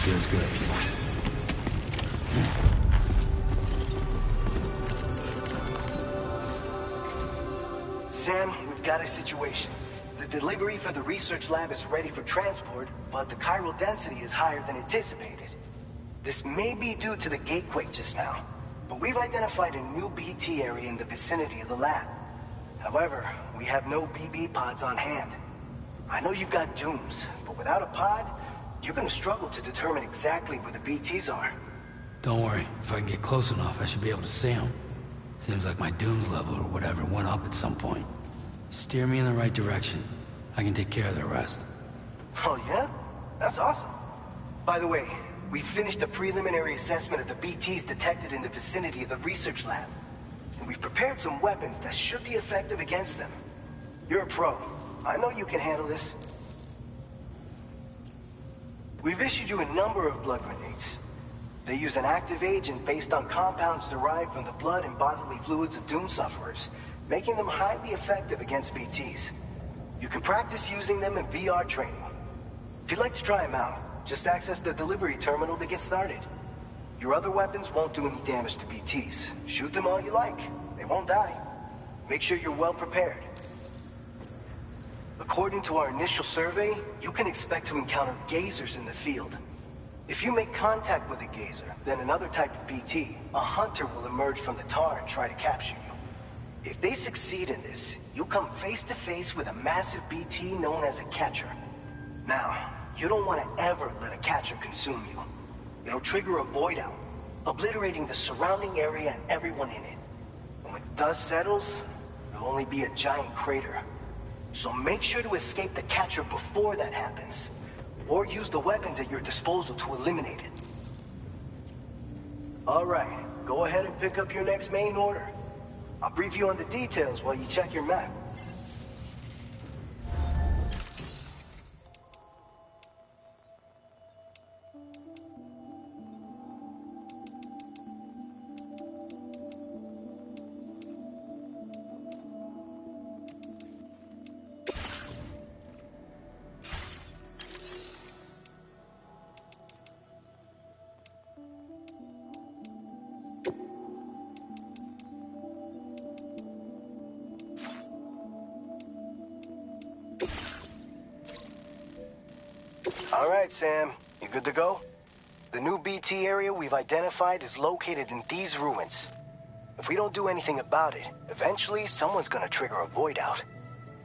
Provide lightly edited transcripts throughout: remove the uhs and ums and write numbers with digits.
Feels good. Sam, we've got a situation. The delivery for the research lab is ready for transport, but the chiral density is higher than anticipated. This may be due to the gatequake just now, but we've identified a new BT area in the vicinity of the lab. However, we have no BB pods on hand. I know you've got dooms, but without a pod, you're gonna struggle to determine exactly where the BTs are. Don't worry. If I can get close enough, I should be able to see them. Seems like my dooms level or whatever went up at some point. Steer me in the right direction. I can take care of the rest. Oh yeah? That's awesome. By the way, we finished a preliminary assessment of the BTs detected in the vicinity of the research lab. And we've prepared some weapons that should be effective against them. You're a pro. I know you can handle this. We've issued you a number of blood grenades. They use an active agent based on compounds derived from the blood and bodily fluids of Doom sufferers, making them highly effective against BTs. You can practice using them in VR training. If you'd like to try them out, just access the delivery terminal to get started. Your other weapons won't do any damage to BTs. Shoot them all you like. They won't die. Make sure you're well prepared. According to our initial survey, you can expect to encounter gazers in the field. If you make contact with a gazer, then another type of BT, a hunter will emerge from the tar and try to capture you. If they succeed in this, you'll come face to face with a massive BT known as a catcher. Now, you don't want to ever let a catcher consume you. It'll trigger a void out, obliterating the surrounding area and everyone in it. And when the dust settles, there'll only be a giant crater. So make sure to escape the catcher before that happens, or use the weapons at your disposal to eliminate it. All right, go ahead and pick up your next main order. I'll brief you on the details while you check your map. All right, Sam. You good to go? The new BT area we've identified is located in these ruins. If we don't do anything about it, eventually someone's gonna trigger a void out.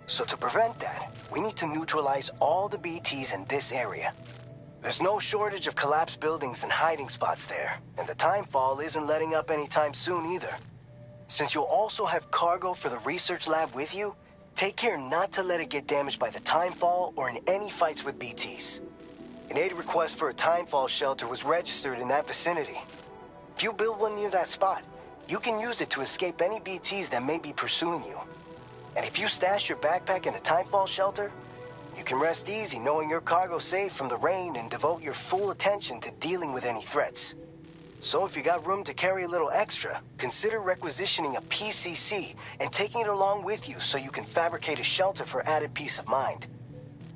So to prevent that, we need to neutralize all the BTs in this area. There's no shortage of collapsed buildings and hiding spots there, and the timefall isn't letting up anytime soon either. Since you'll also have cargo for the research lab with you, take care not to let it get damaged by the timefall or in any fights with BTs. An aid request for a timefall shelter was registered in that vicinity. If you build one near that spot, you can use it to escape any BTs that may be pursuing you. And if you stash your backpack in a timefall shelter, you can rest easy knowing your cargo's safe from the rain and devote your full attention to dealing with any threats. So if you got room to carry a little extra, consider requisitioning a PCC and taking it along with you so you can fabricate a shelter for added peace of mind.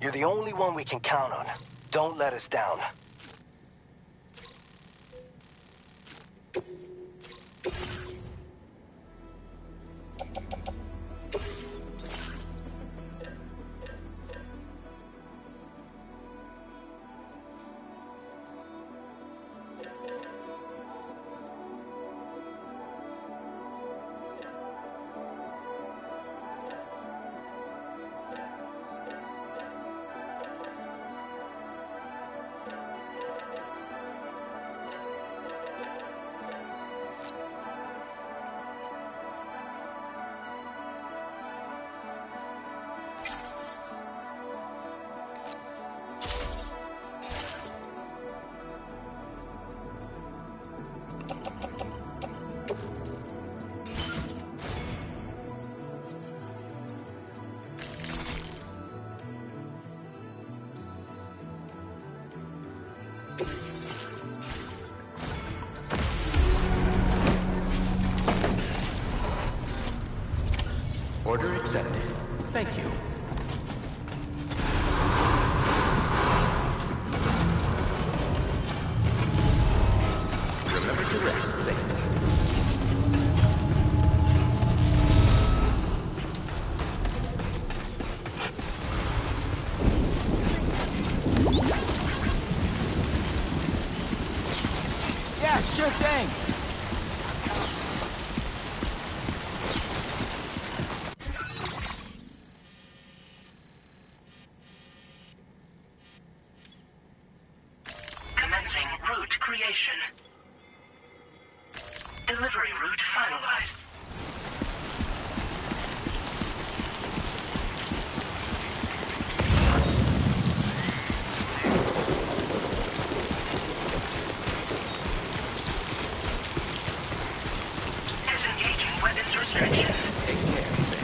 You're the only one we can count on. Don't let us down. Order accepted. Thank you. Remember to rest safely. Yeah, sure thing. Commencing route creation. Delivery route finalized. Disengaging weapons restrictions. Take care, Sam.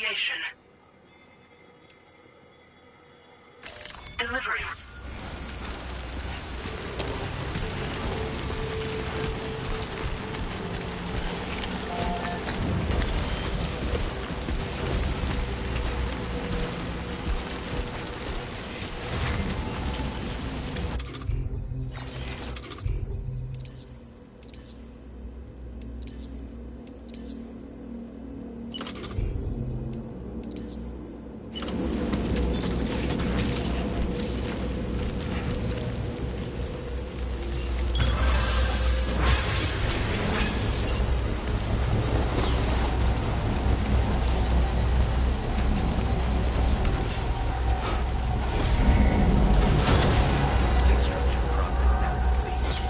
creation. Delivery. Extraction process now complete.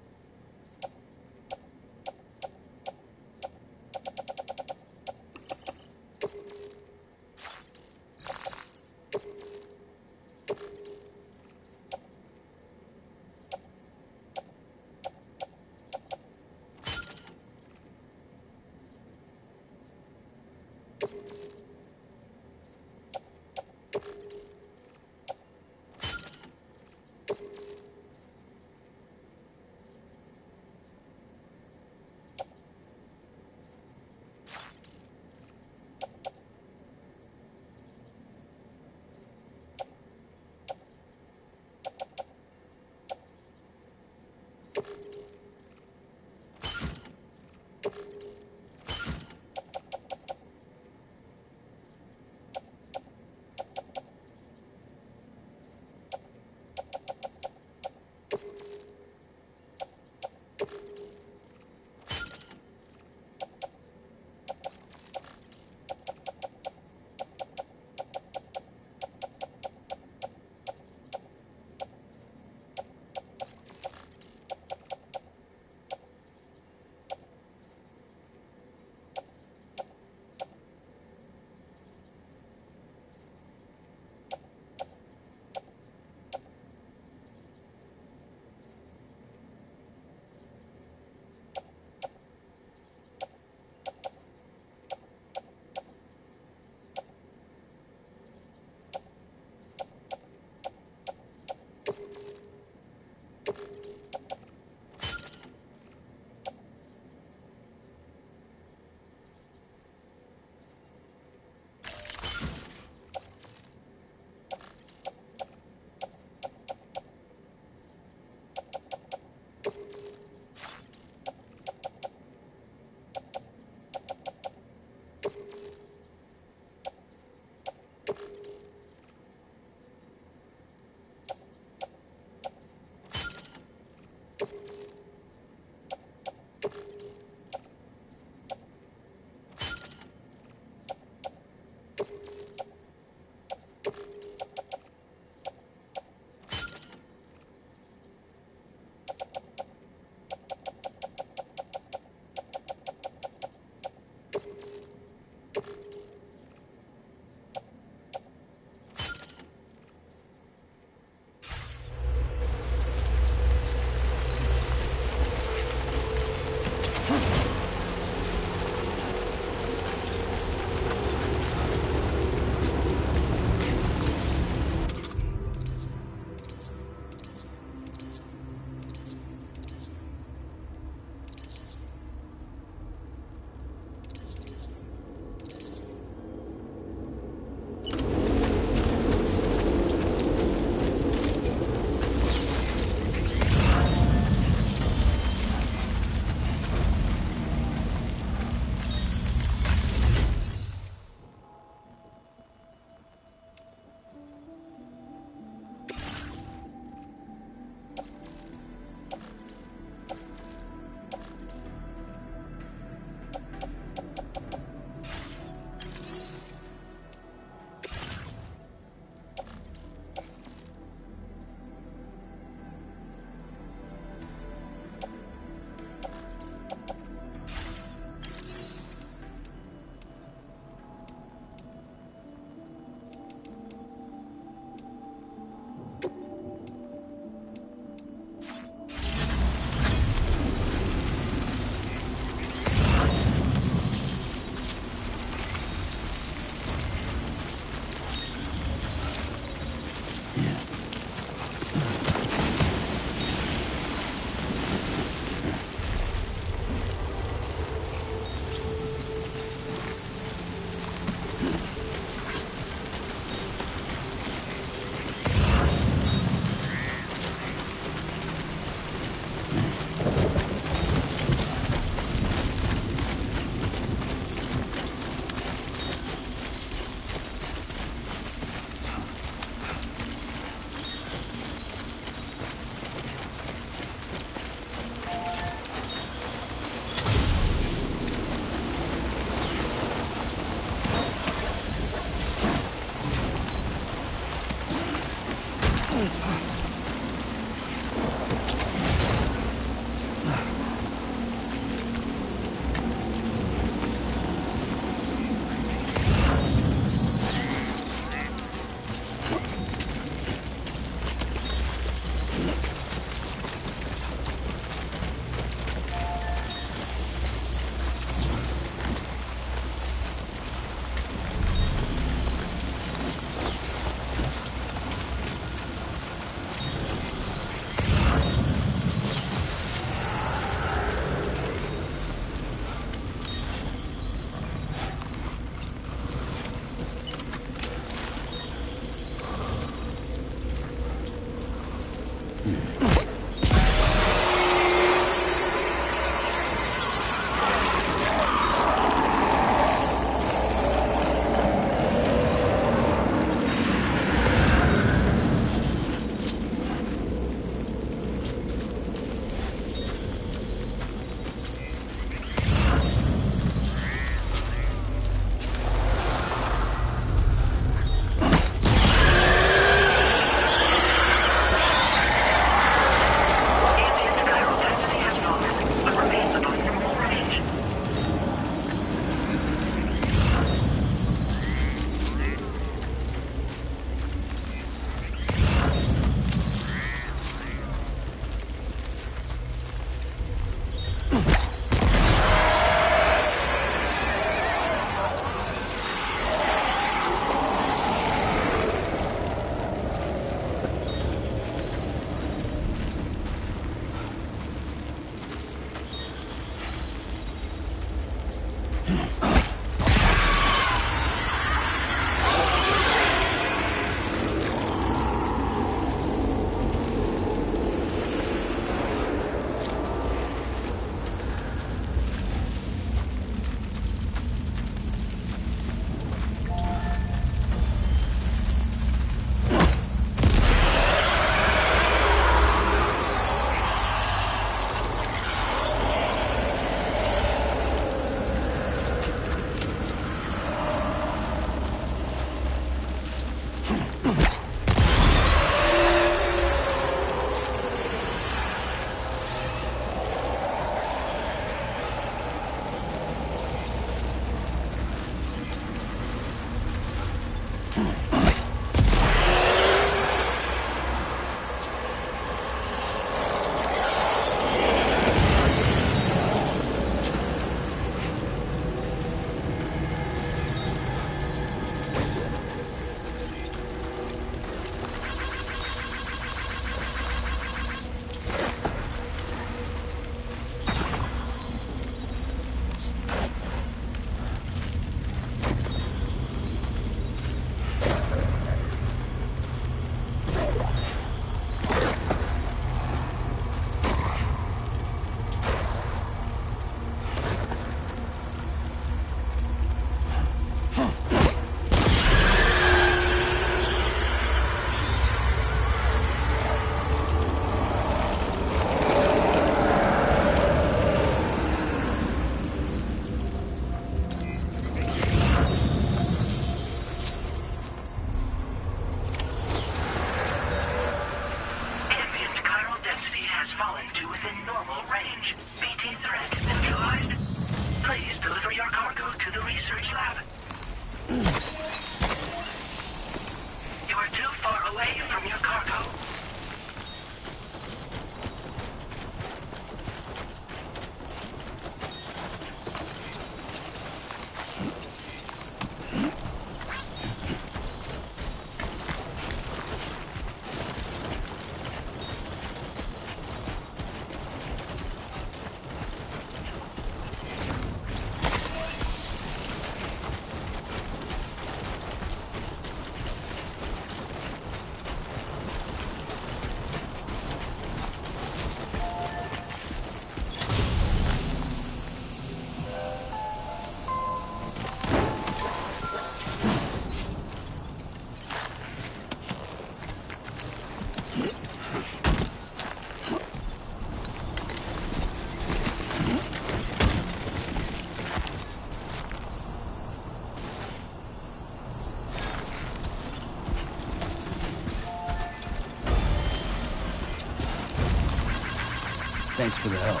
Thanks for the help.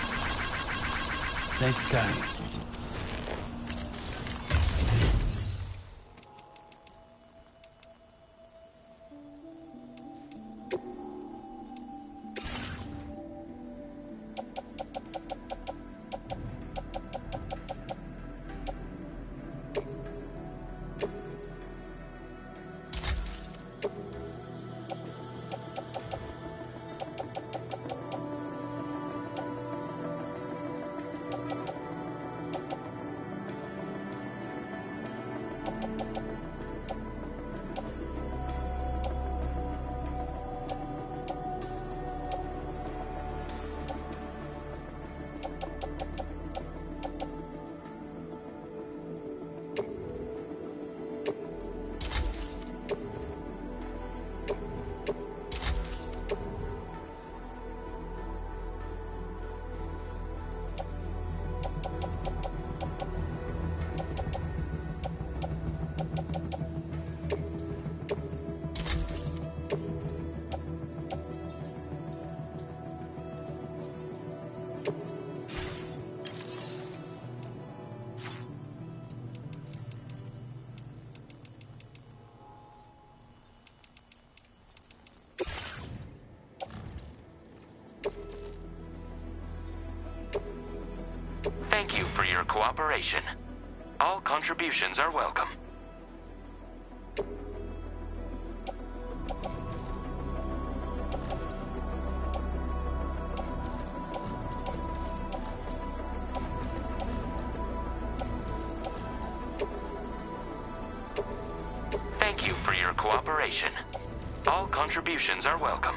Thank you kindly. Thank you for your cooperation. All contributions are welcome. cooperation. All contributions are welcome.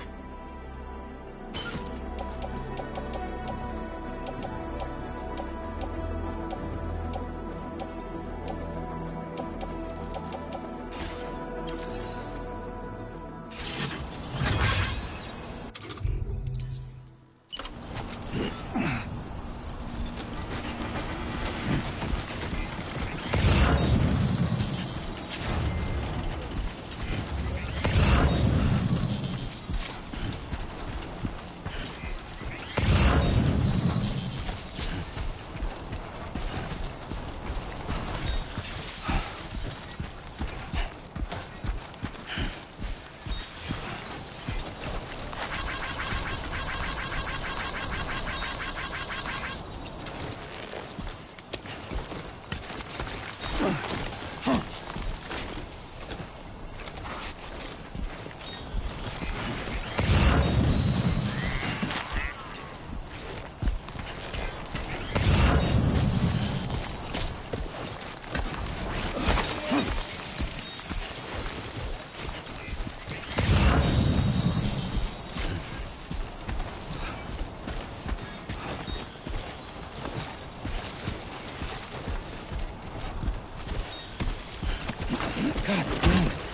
God damn it.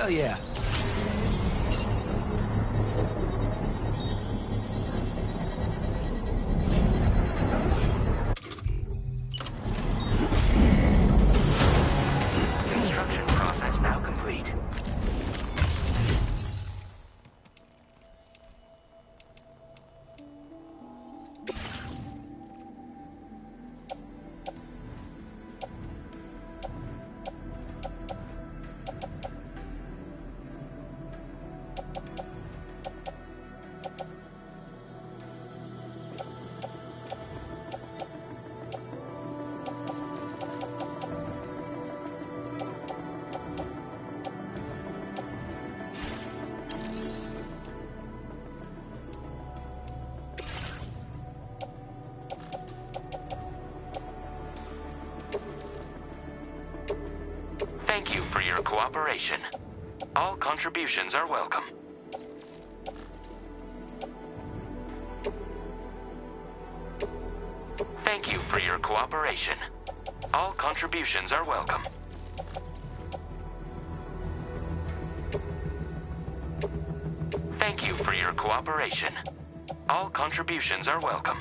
Hell yeah. Construction process now complete. Thank you for your cooperation. All contributions are welcome. Thank you for your cooperation. All contributions are welcome. Thank you for your cooperation. All contributions are welcome.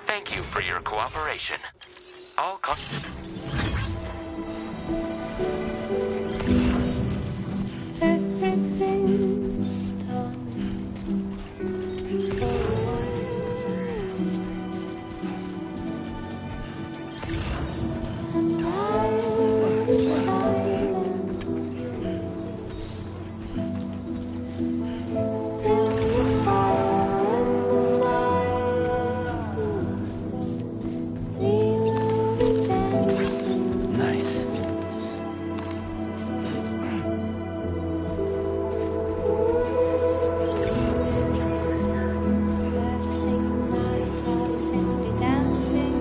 Thank you for your cooperation. All Everything's done for and I will silent you in the fire, we will be dancing. Nice. Everything nice, everything be dancing.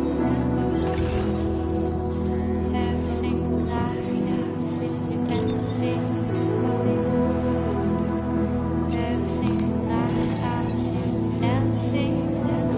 Everything nice, everything be dancing. Everything nice, everything be dancing.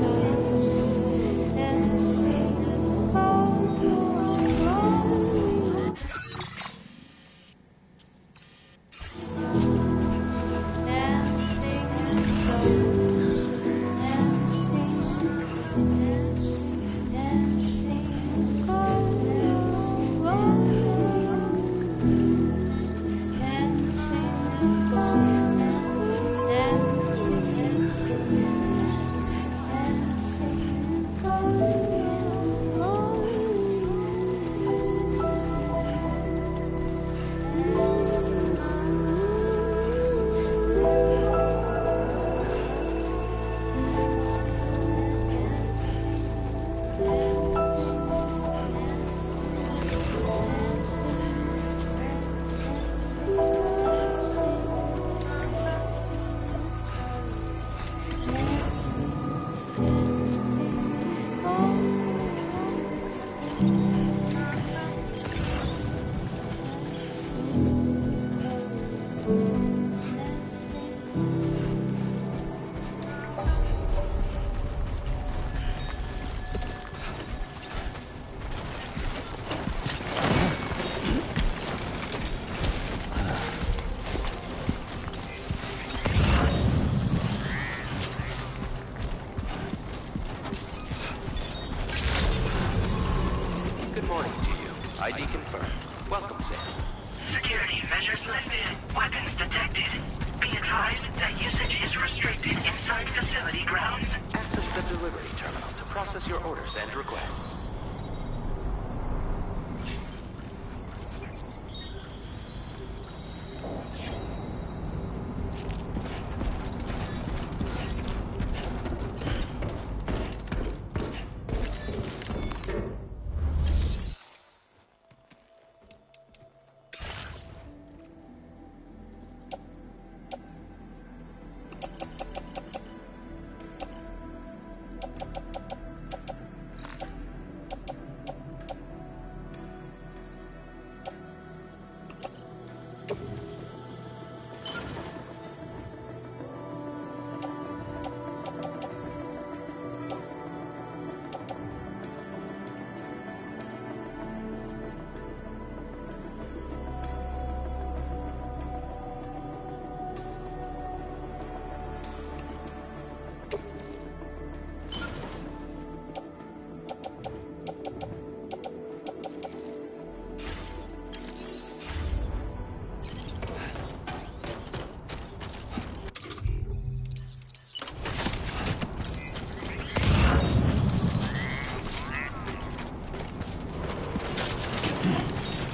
Weapons detected. Be advised that usage is restricted inside facility grounds. Access the delivery terminal to process your orders and requests.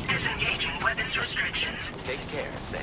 Disengaging weapons restrictions. Take care, Sam.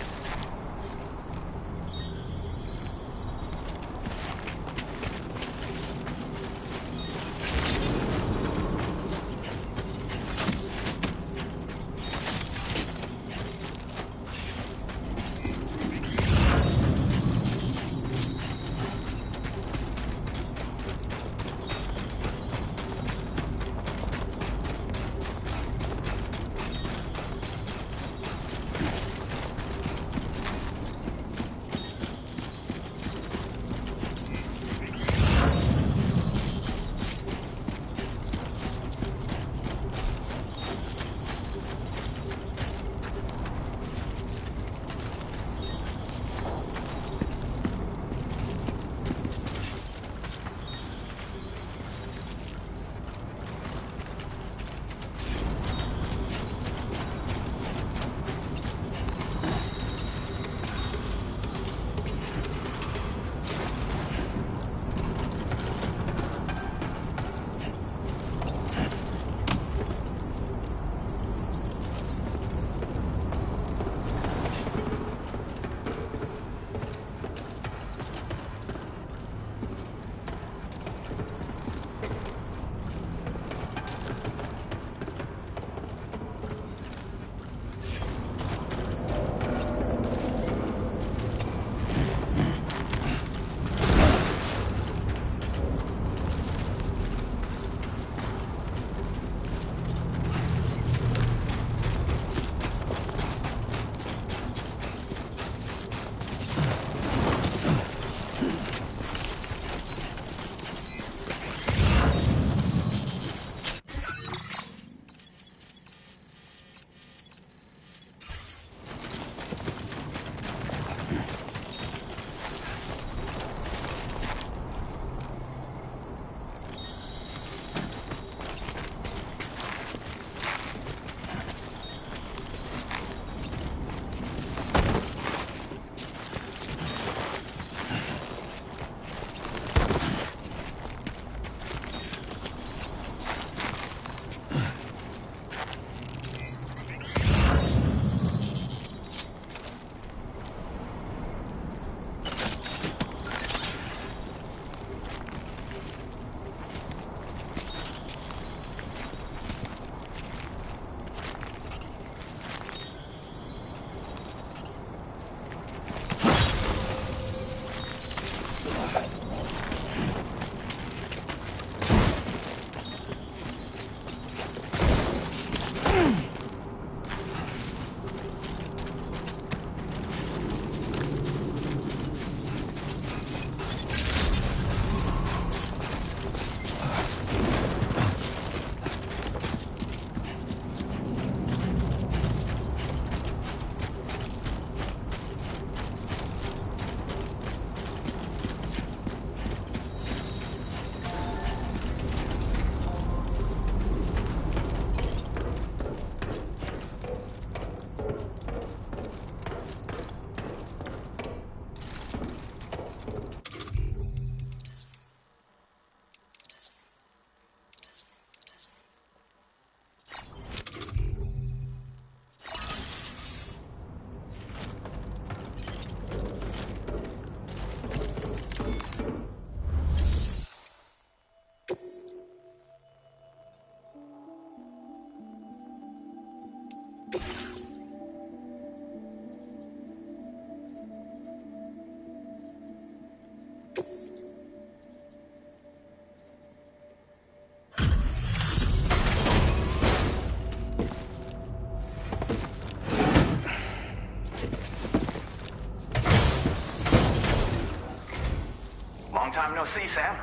Long time no see, Sam.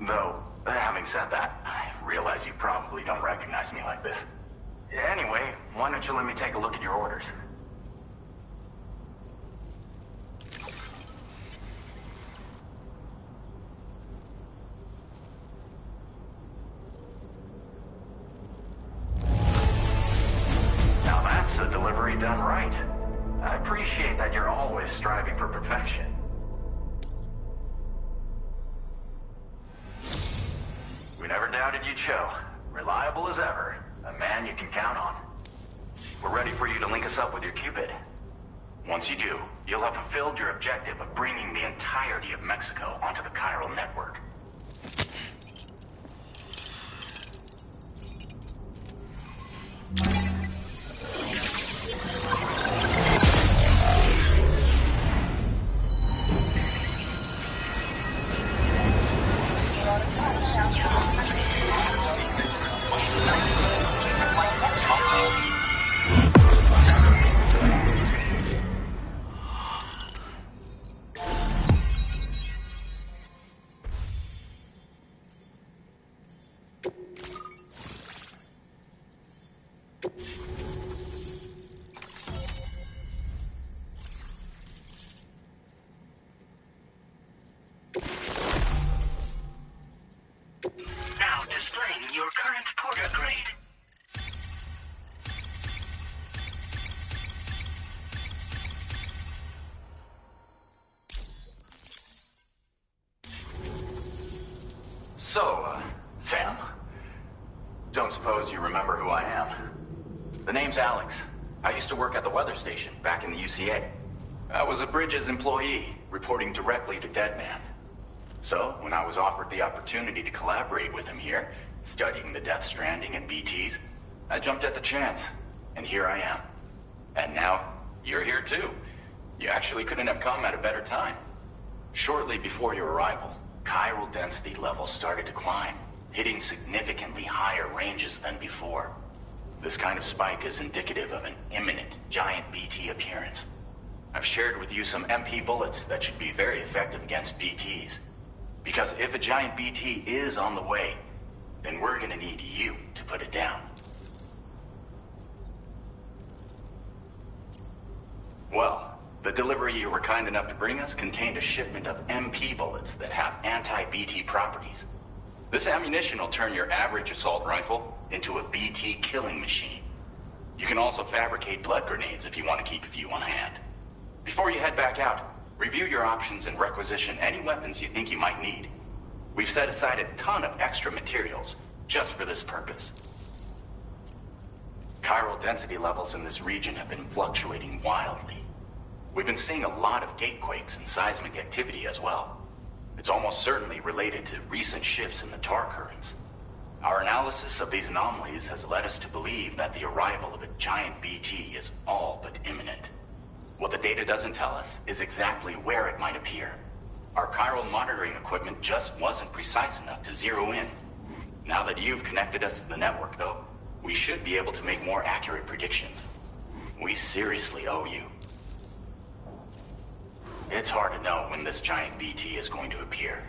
Though, having said that, I realize you probably don't recognize me like this. Anyway, why don't you let me take a look at your orders? Now that's a delivery done right. I appreciate that you're always striving for perfection. We never doubted you'd show. Reliable as ever. A man you can count on. We're ready for you to link us up with your Cupid. Once you do, you'll have fulfilled your objective of bringing the entirety of Mexico onto the chiral network. Now displaying your current porter grade. So, Sam, don't suppose you remember who I am? The name's Alex. I used to work at the weather station back in the UCA. I was a Bridges employee, reporting directly to Deadman. So, when I was offered the opportunity to collaborate with him here, studying the Death Stranding and BTs, I jumped at the chance, and here I am. And now, you're here too. You actually couldn't have come at a better time. Shortly before your arrival, chiral density levels started to climb, hitting significantly higher ranges than before. This kind of spike is indicative of an imminent giant BT appearance. I've shared with you some MP bullets that should be very effective against BTs. Because if a giant BT is on the way, then we're gonna need you to put it down. Well, the delivery you were kind enough to bring us contained a shipment of MP bullets that have anti-BT properties. This ammunition will turn your average assault rifle into a BT killing machine. You can also fabricate blood grenades if you want to keep a few on hand. Before you head back out, review your options and requisition any weapons you think you might need. We've set aside a ton of extra materials just for this purpose. Chiral density levels in this region have been fluctuating wildly. We've been seeing a lot of gatequakes and seismic activity as well. It's almost certainly related to recent shifts in the tar currents. Our analysis of these anomalies has led us to believe that the arrival of a giant BT is all but imminent. What the data doesn't tell us is exactly where it might appear. Our chiral monitoring equipment just wasn't precise enough to zero in. Now that you've connected us to the network, though, we should be able to make more accurate predictions. We seriously owe you. It's hard to know when this giant BT is going to appear.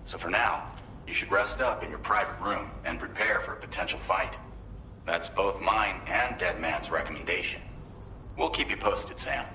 So for now, you should rest up in your private room and prepare for a potential fight. That's both mine and Deadman's recommendation. We'll keep you posted, Sam.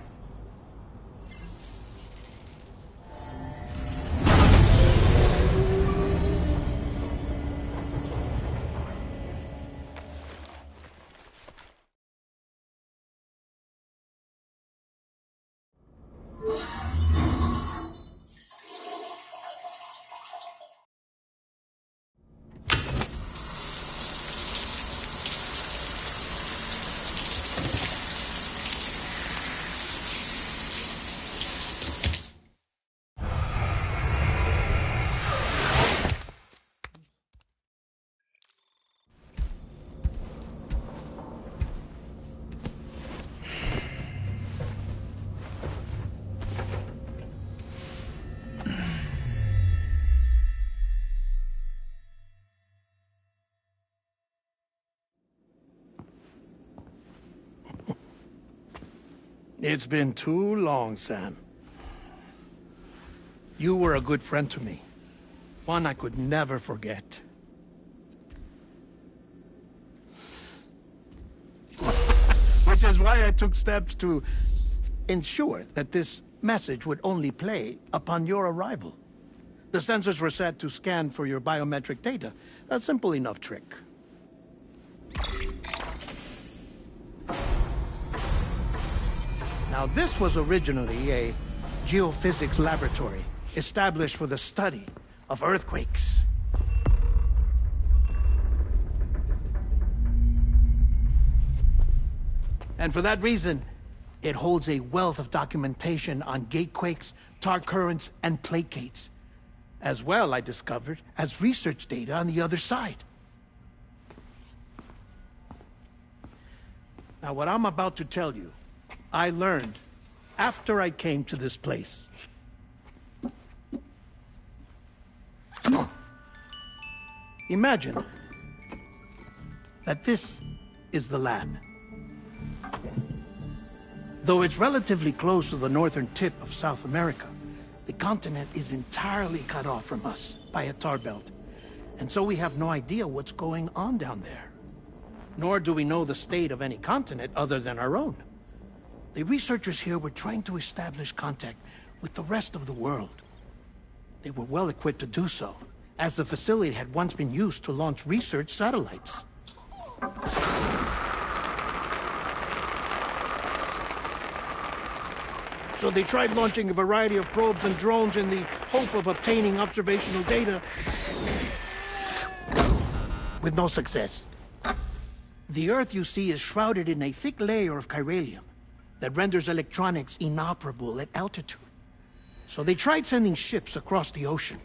It's been too long, Sam. You were a good friend to me. One I could never forget. Which is why I took steps to ensure that this message would only play upon your arrival. The sensors were set to scan for your biometric data. A simple enough trick. Now, this was originally a geophysics laboratory established for the study of earthquakes. And for that reason, it holds a wealth of documentation on gatequakes, tar currents, and placates. As well, I discovered, as research data on the other side. Now, what I'm about to tell you, I learned after I came to this place. Imagine that this is the lab. Though it's relatively close to the northern tip of South America, the continent is entirely cut off from us by a tar belt. And so we have no idea what's going on down there. Nor do we know the state of any continent other than our own. The researchers here were trying to establish contact with the rest of the world. They were well equipped to do so, as the facility had once been used to launch research satellites. So they tried launching a variety of probes and drones in the hope of obtaining observational data, with no success. The Earth, you see, is shrouded in a thick layer of chiralium that renders electronics inoperable at altitude. So they tried sending ships across the ocean.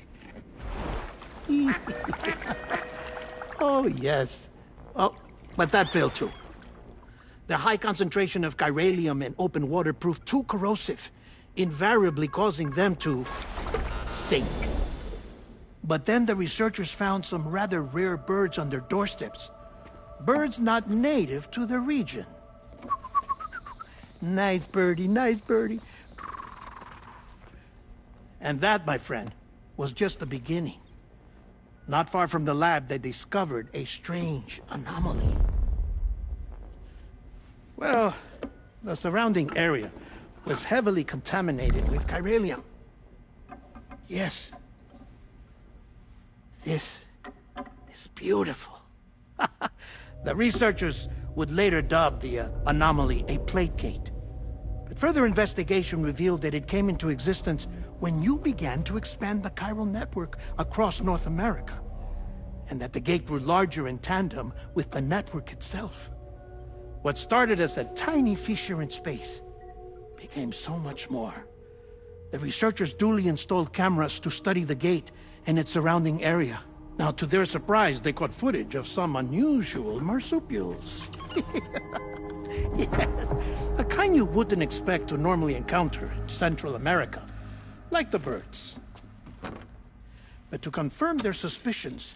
Oh, yes. Oh, but that failed too. The high concentration of chiralium in open water proved too corrosive, invariably causing them to sink. But then the researchers found some rather rare birds on their doorsteps. Birds not native to the region. Nice birdie, nice birdie. And that, my friend, was just the beginning. Not far from the lab, they discovered a strange anomaly. Well, the surrounding area was heavily contaminated with chiralium. Yes. This is beautiful. The researchers would later dub the anomaly a plate gate. But further investigation revealed that it came into existence when you began to expand the chiral network across North America, and that the gate grew larger in tandem with the network itself. What started as a tiny fissure in space became so much more. The researchers duly installed cameras to study the gate and its surrounding area. Now, to their surprise, they caught footage of some unusual marsupials. Yes, a kind you wouldn't expect to normally encounter in Central America, like the birds. But to confirm their suspicions,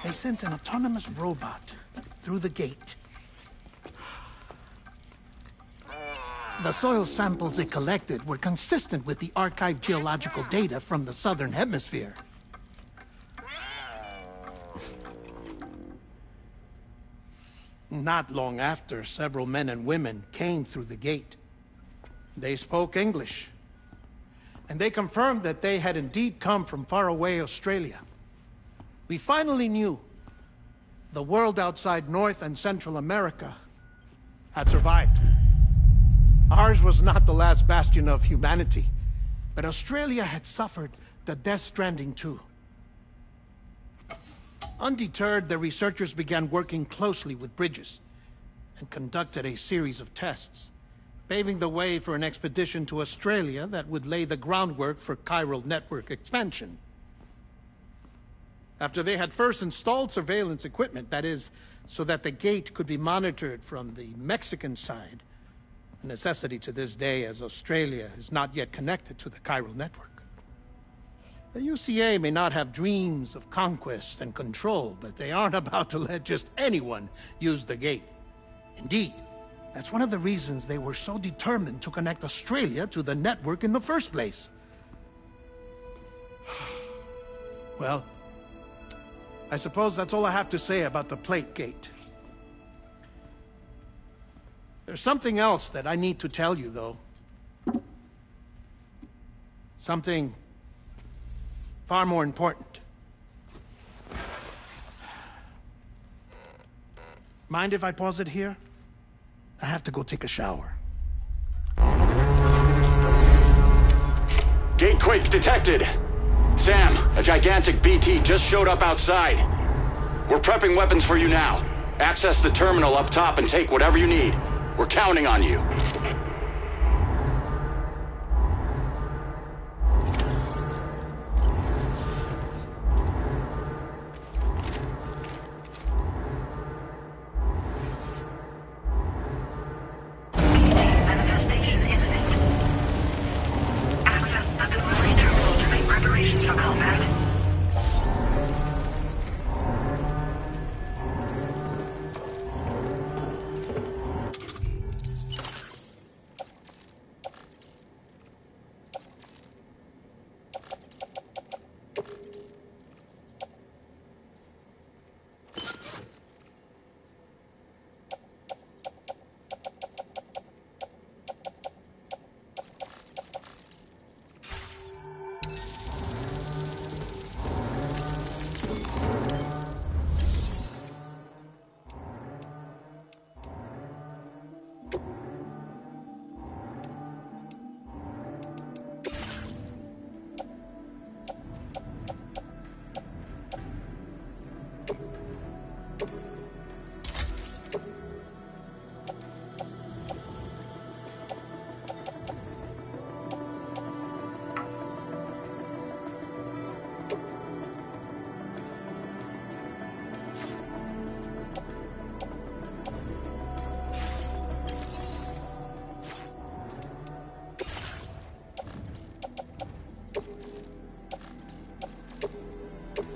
they sent an autonomous robot through the gate. The soil samples it collected were consistent with the archived geological data from the southern hemisphere. Not long after, several men and women came through the gate. They spoke English, and they confirmed that they had indeed come from faraway Australia. We finally knew the world outside North and Central America had survived. Ours was not the last bastion of humanity, but Australia had suffered the death stranding too. Undeterred, the researchers began working closely with Bridges and conducted a series of tests, paving the way for an expedition to Australia that would lay the groundwork for chiral network expansion. After they had first installed surveillance equipment, that is, so that the gate could be monitored from the Mexican side, a necessity to this day as Australia is not yet connected to the chiral network. The UCA may not have dreams of conquest and control, but they aren't about to let just anyone use the gate. Indeed, that's one of the reasons they were so determined to connect Australia to the network in the first place. Well, I suppose that's all I have to say about the plate gate. There's something else that I need to tell you, though. Something far more important. Mind if I pause it here? I have to go take a shower. Gate quake detected! Sam, a gigantic BT just showed up outside. We're prepping weapons for you now. Access the terminal up top and take whatever you need. We're counting on you. Manifestation imminent. Access the delivery terminal to make preparations for combat.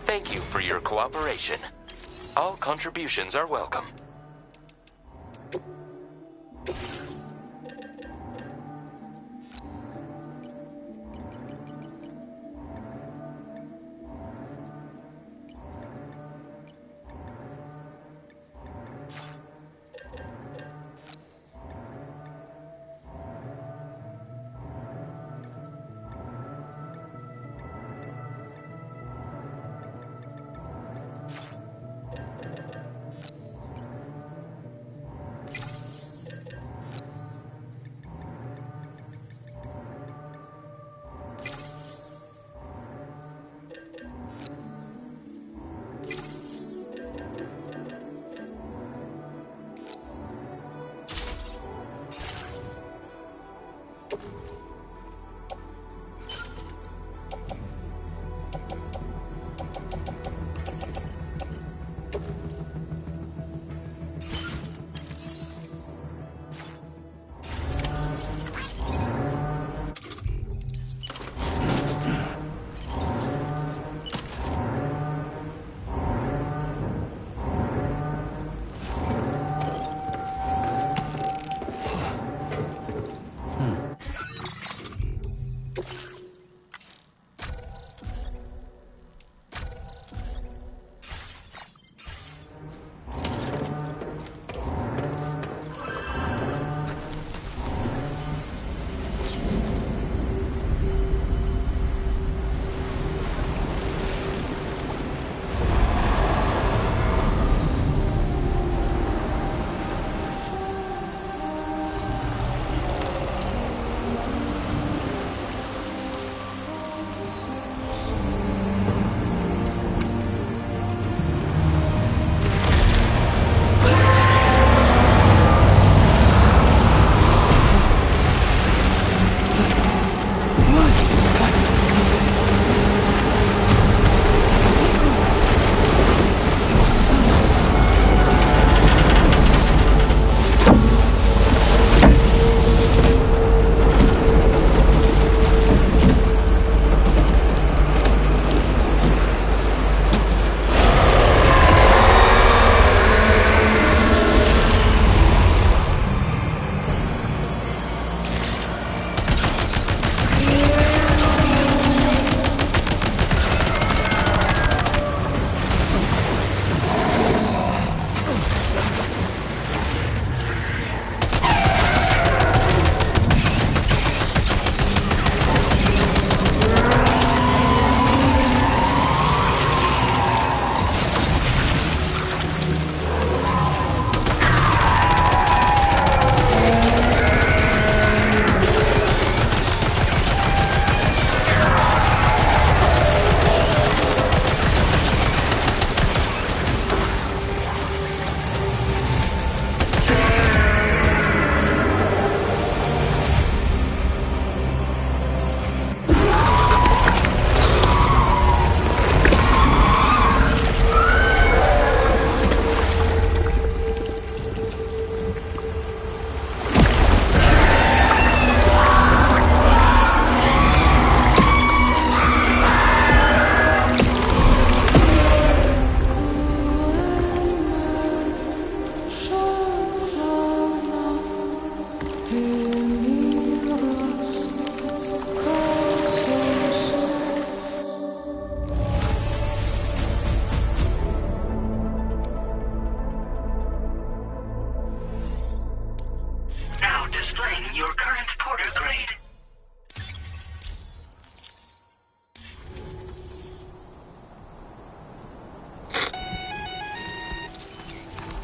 Thank you for your cooperation. All contributions are welcome.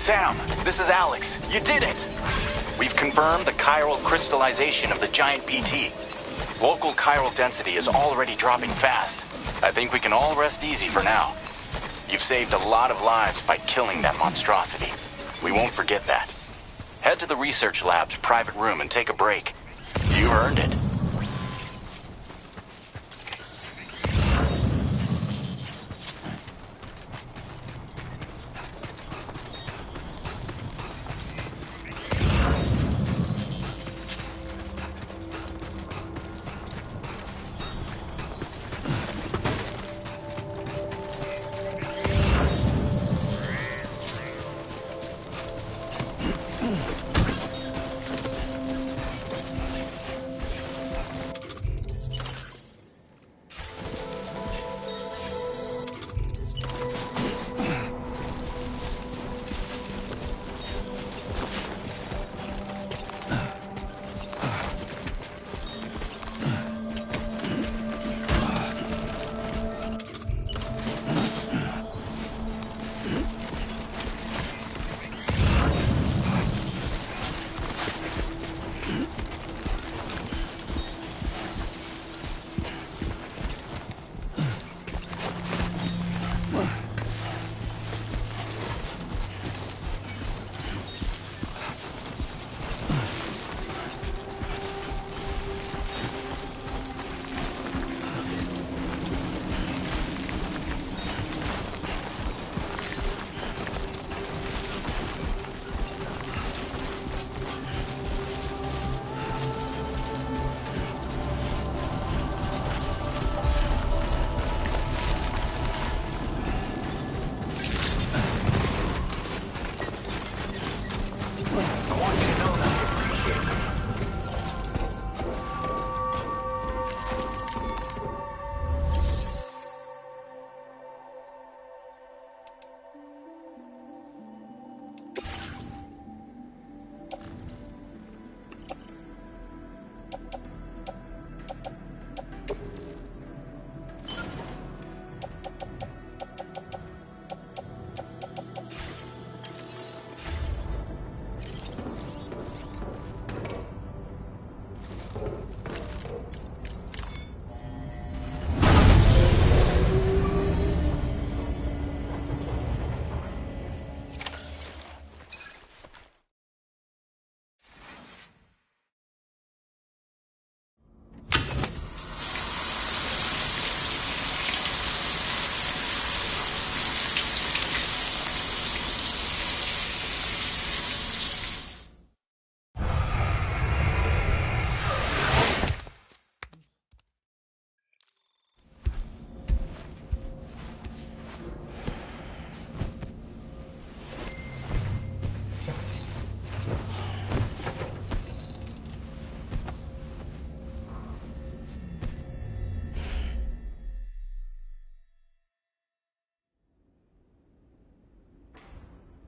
Sam, this is Alex. You did it! We've confirmed the chiral crystallization of the giant BT. Local chiral density is already dropping fast. I think we can all rest easy for now. You've saved a lot of lives by killing that monstrosity. We won't forget that. Head to the research lab's private room and take a break. You earned it.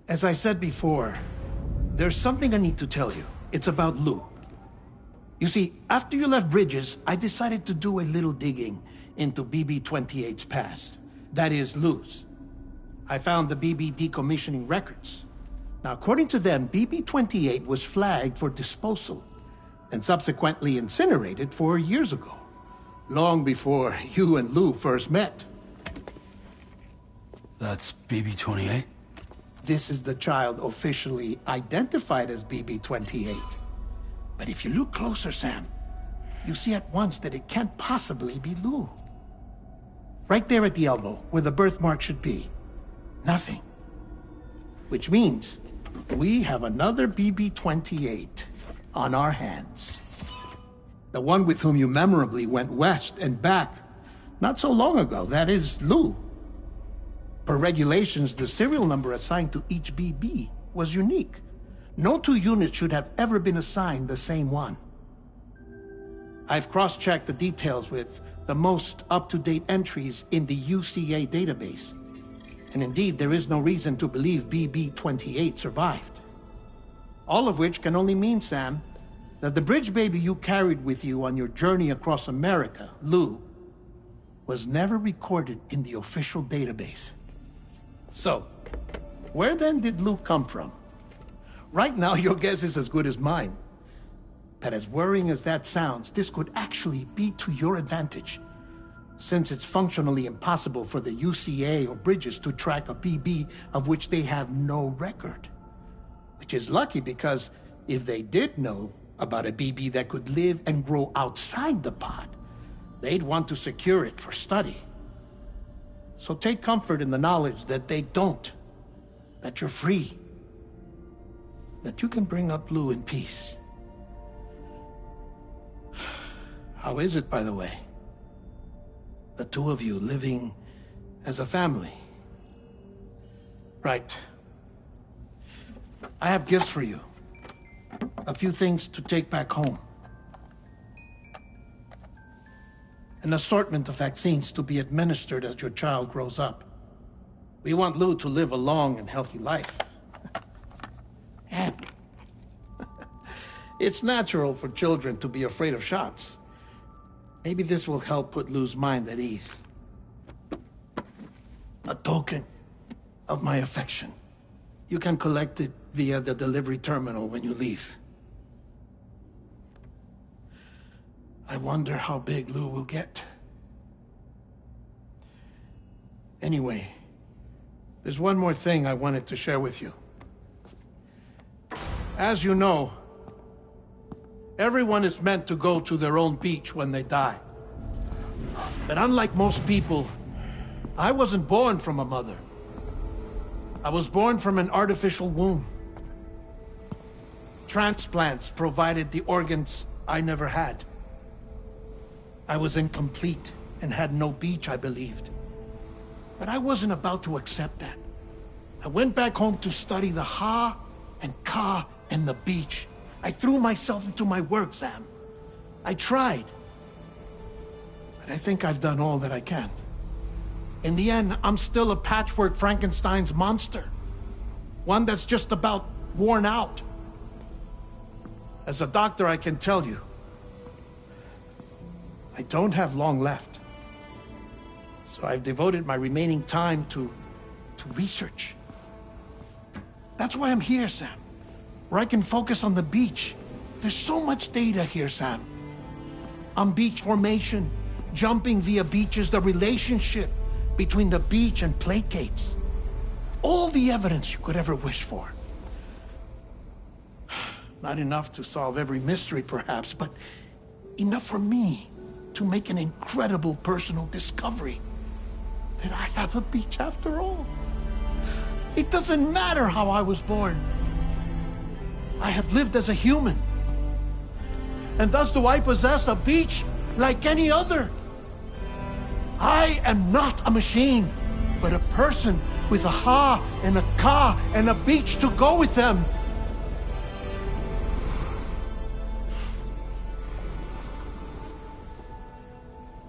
As I said before, there's something I need to tell you. It's about Lou. You see, after you left Bridges, I decided to do a little digging into BB-28's past. That is, Lou's. I found the BB decommissioning records. Now, according to them, BB-28 was flagged for disposal and subsequently incinerated 4 years ago, long before you and Lou first met. That's BB-28? This is the child officially identified as BB-28. But if you look closer, Sam, you see at once that it can't possibly be Lou. Right there at the elbow, where the birthmark should be. Nothing. Which means we have another BB-28 on our hands. The one with whom you memorably went west and back not so long ago, that is Lou. Per regulations, the serial number assigned to each BB was unique. No two units should have ever been assigned the same one. I've cross-checked the details with the most up-to-date entries in the UCA database. And indeed, there is no reason to believe BB-28 survived. All of which can only mean, Sam, that the bridge baby you carried with you on your journey across America, Lou, was never recorded in the official database. So, Where then did Luke come from? Right now, your guess is as good as mine. But as worrying as that sounds, this could actually be to your advantage, since it's functionally impossible for the UCA or Bridges to track a BB of which they have no record. Which is lucky, because if they did know about a BB that could live and grow outside the pod, they'd want to secure it for study. So take comfort in the knowledge that they don't, that you're free, that you can bring up Lou in peace. How is it, by the way? The two of you living as a family? Right. I have gifts for you. A few things to take back home. An assortment of vaccines to be administered as your child grows up. We want Lou to live a long and healthy life. And it's natural for children to be afraid of shots. Maybe this will help put Lou's mind at ease. A token of my affection. You can collect it via the delivery terminal when you leave. I wonder how big Lou will get. Anyway, there's one more thing I wanted to share with you. As you know, everyone is meant to go to their own beach when they die. But unlike most people, I wasn't born from a mother. I was born from an artificial womb. Transplants provided the organs I never had. I was incomplete and had no beach, I believed. But I wasn't about to accept that. I went back home to study the Ha and Ka and the beach. I threw myself into my work, Sam. I tried. But I think I've done all that I can. In the end, I'm still a patchwork Frankenstein's monster. One that's just about worn out. As a doctor, I can tell you, I don't have long left. So I've devoted my remaining time to research. That's why I'm here, Sam. Where I can focus on the beach. There's so much data here, Sam. On beach formation, jumping via beaches, the relationship between the beach and plate gates. All the evidence you could ever wish for. Not enough to solve every mystery, perhaps, but enough for me to make an incredible personal discovery. That I have a beach after all. It doesn't matter how I was born. I have lived as a human. And thus do I possess a beach like any other. I am not a machine, but a person with a Ha and a Ka and a beach to go with them.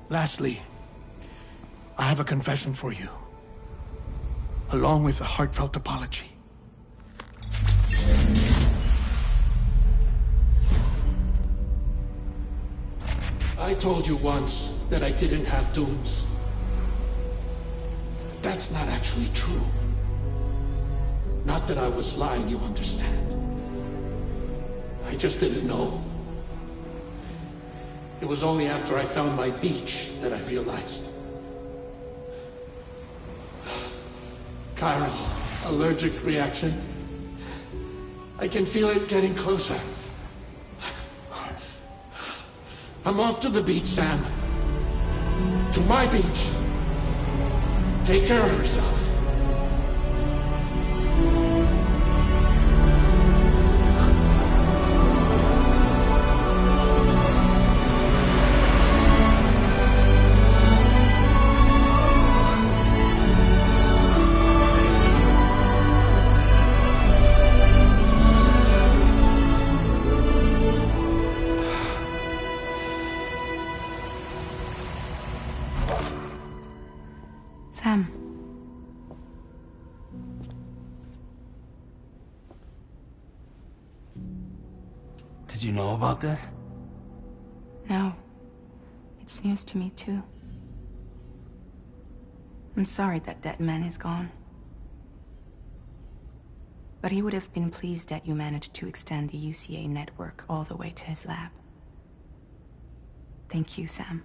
Lastly, I have a confession for you, along with a heartfelt apology. I told you once that I didn't have dooms. But that's not actually true. Not that I was lying, you understand. I just didn't know. It was only after I found my beach that I realized. Chiral allergic reaction. I can feel it getting closer. I'm off to the beach, Sam. To my beach. Take care of yourself. Sam. Did you know about this? No. It's news to me, too. I'm sorry that man is gone. But he would have been pleased that you managed to extend the UCA network all the way to his lab. Thank you, Sam.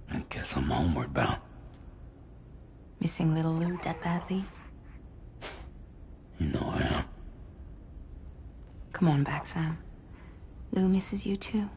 I guess I'm homeward bound. Missing little Lou that badly? You know I am. Come on back, Sam. Lou misses you too.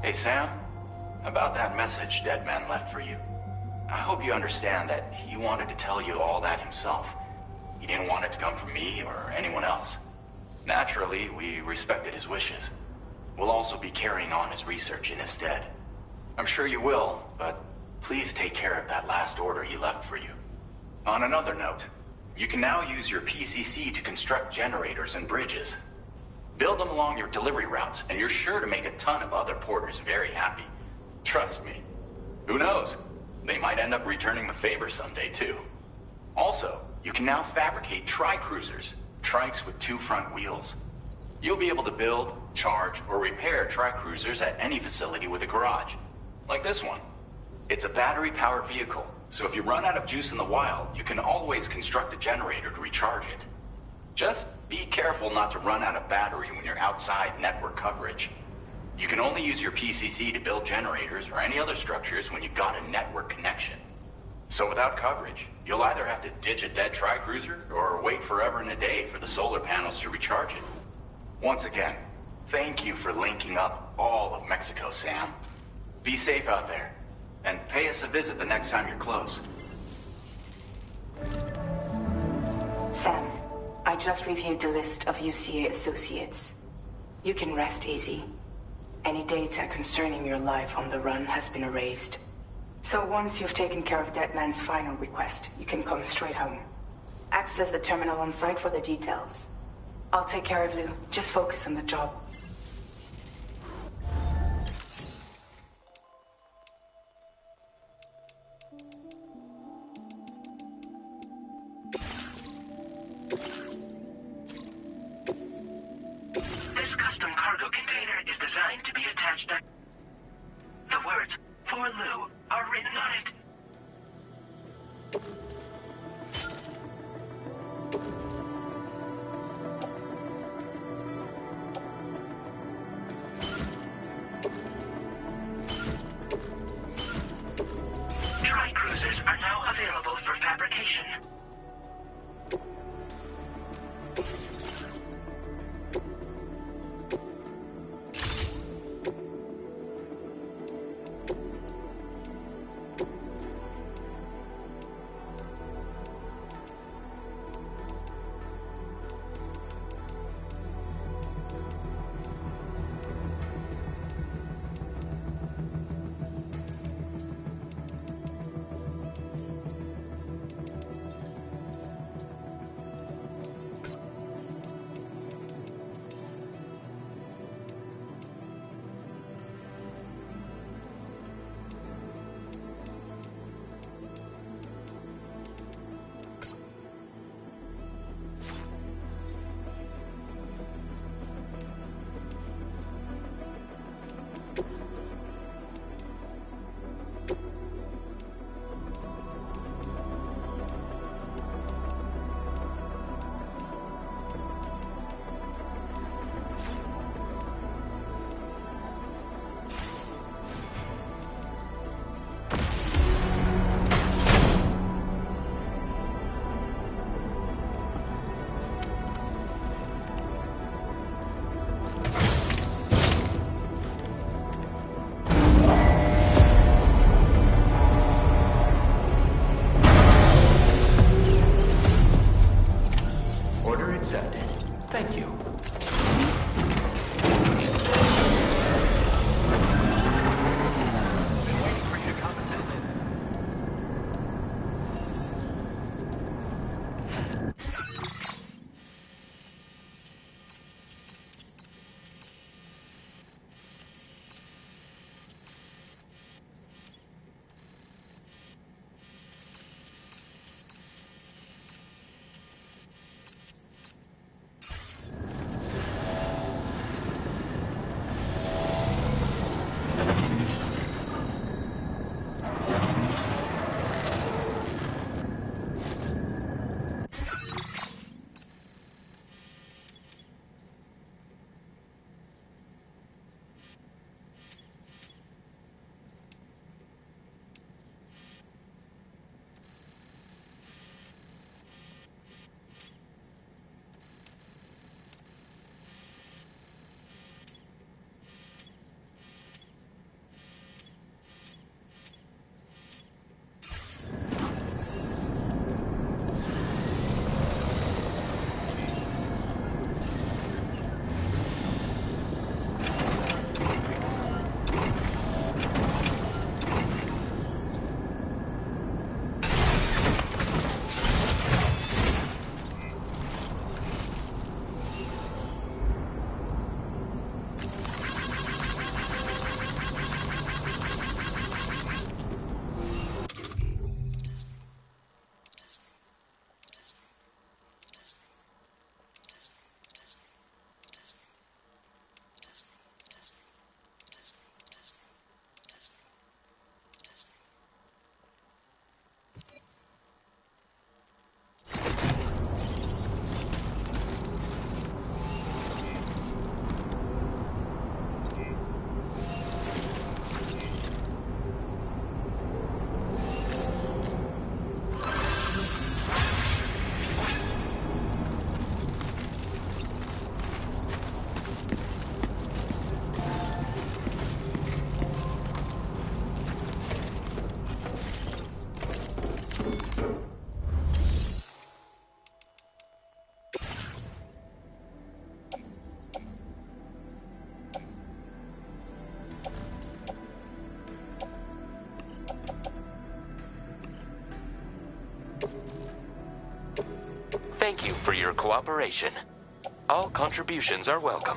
Hey, Sam. About that message Deadman left for you. I hope you understand that he wanted to tell you all that himself. He didn't want it to come from me or anyone else. Naturally, we respected his wishes. We'll also be carrying on his research in his stead. I'm sure you will, but please take care of that last order he left for you. On another note, you can now use your PCC to construct generators and bridges. Build them along your delivery routes, and you're sure to make a ton of other porters very happy. Trust me. Who knows? They might end up returning the favor someday, too. Also, you can now fabricate tri-cruisers, trikes with 2 front wheels. You'll be able to build, charge, or repair tri-cruisers at any facility with a garage. Like this one. It's a battery-powered vehicle, so if you run out of juice in the wild, you can always construct a generator to recharge it. Just be careful not to run out of battery when you're outside network coverage. You can only use your PCC to build generators or any other structures when you've got a network connection. So without coverage, you'll either have to ditch a dead tri-cruiser or wait forever and a day for the solar panels to recharge it. Once again, thank you for linking up all of Mexico, Sam. Be safe out there, and pay us a visit the next time you're close. Sam, I just reviewed the list of UCA associates. You can rest easy. Any data concerning your life on the run has been erased. So once you've taken care of Deadman's final request, you can come straight home. Access the terminal on site for the details. I'll take care of Lou. Just focus on the job. This custom cargo container is designed to be attached at... The words, "For Lou," are written on it. Thank you for your cooperation. All contributions are welcome.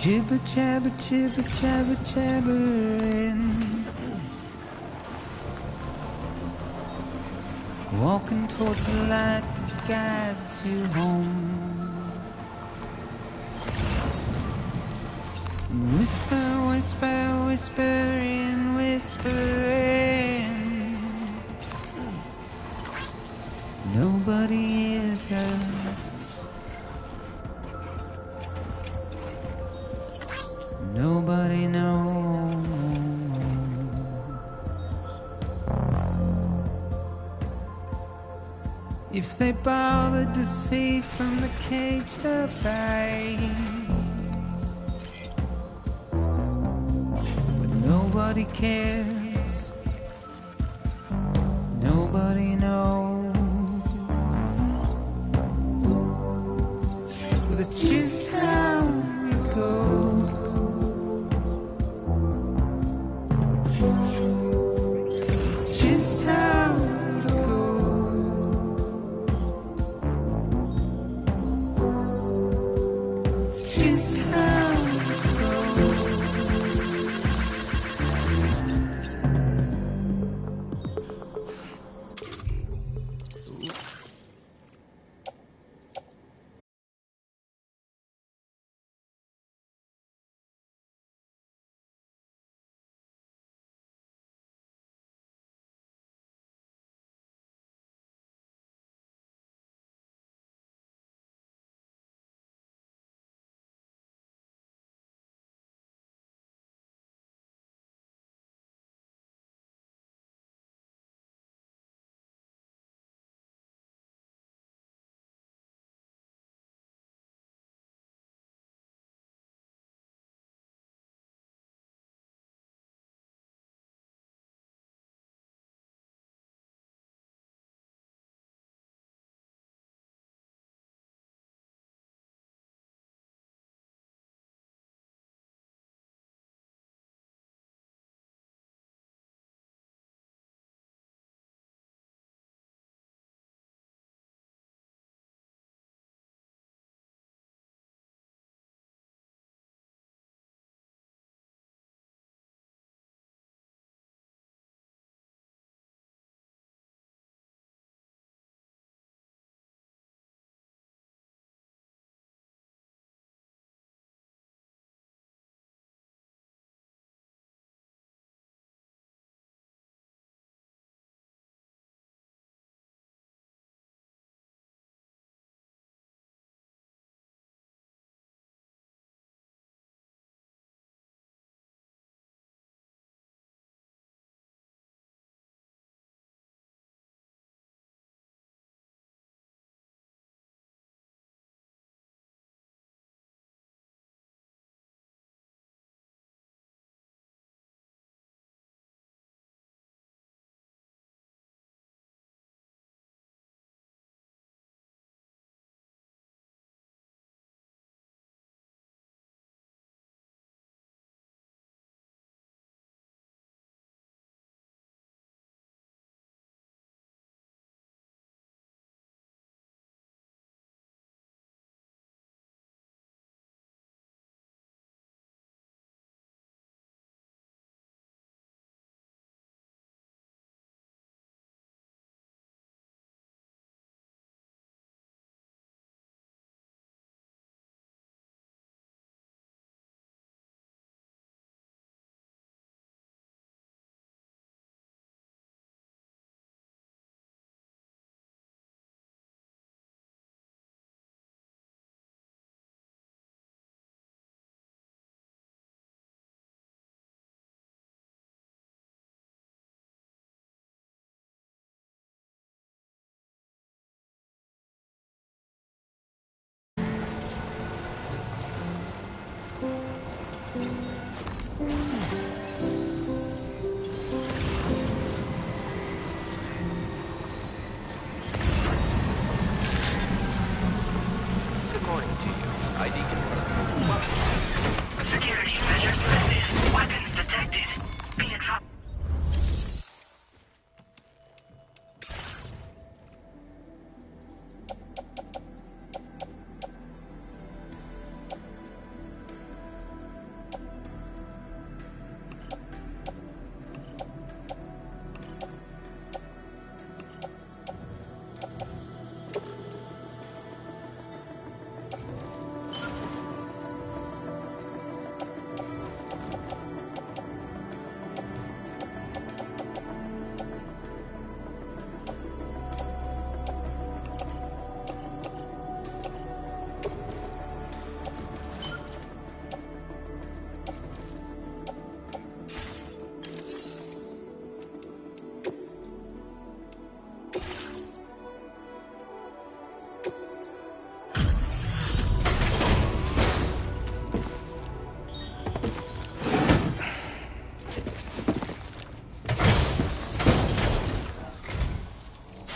Jibber jabber, jibber jabber, jabbering. Walking towards the light that guides you home. Whisper, whisper, whispering, whispering. Nobody hears us. Nobody knows. If they bothered to see from the caged up eyes, but nobody cares. Nobody knows. But it's just how it goes. It's just how it goes. It's just how it goes.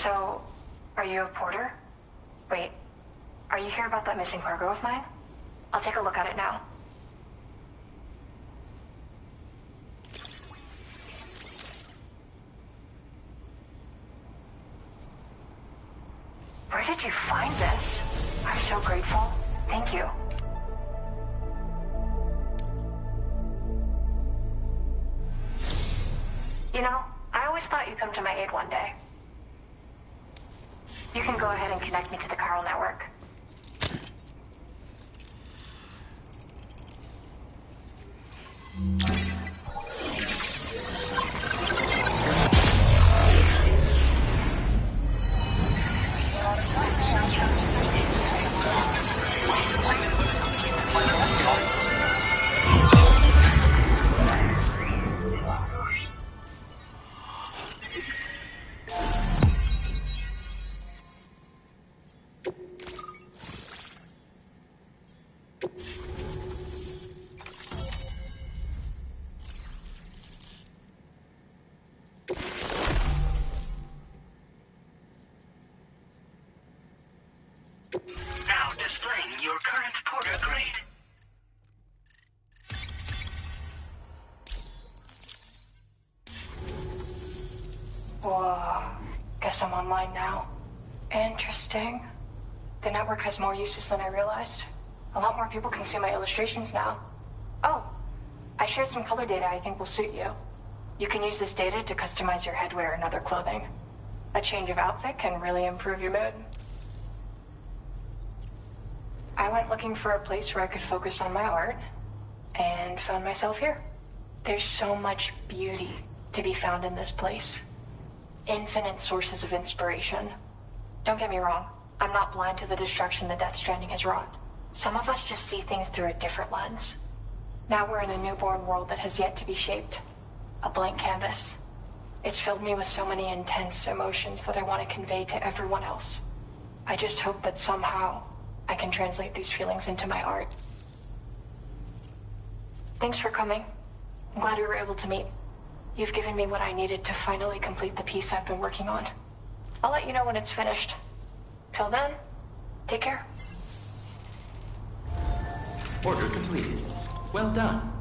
So, are you a porter? Wait, are you here about that missing cargo of mine? I'll take a look at it now. Where did you find this? I'm so grateful. Thank you. You know, I always thought you'd come to my aid one day. You can go ahead and connect me to the chiral network. Now displaying your current porter grade. Whoa. Guess I'm online now. Interesting. The network has more uses than I realized. A lot more people can see my illustrations now. Oh, I shared some color data I think will suit you. You can use this data to customize your headwear and other clothing. A change of outfit can really improve your mood. I went looking for a place where I could focus on my art, and found myself here. There's so much beauty to be found in this place. Infinite sources of inspiration. Don't get me wrong, I'm not blind to the destruction that Death Stranding has wrought. Some of us just see things through a different lens. Now we're in a newborn world that has yet to be shaped. A blank canvas. It's filled me with so many intense emotions that I want to convey to everyone else. I just hope that somehow I can translate these feelings into my art. Thanks for coming. I'm glad we were able to meet. You've given me what I needed to finally complete the piece I've been working on. I'll let you know when it's finished. Till then, take care. Order completed. Well done.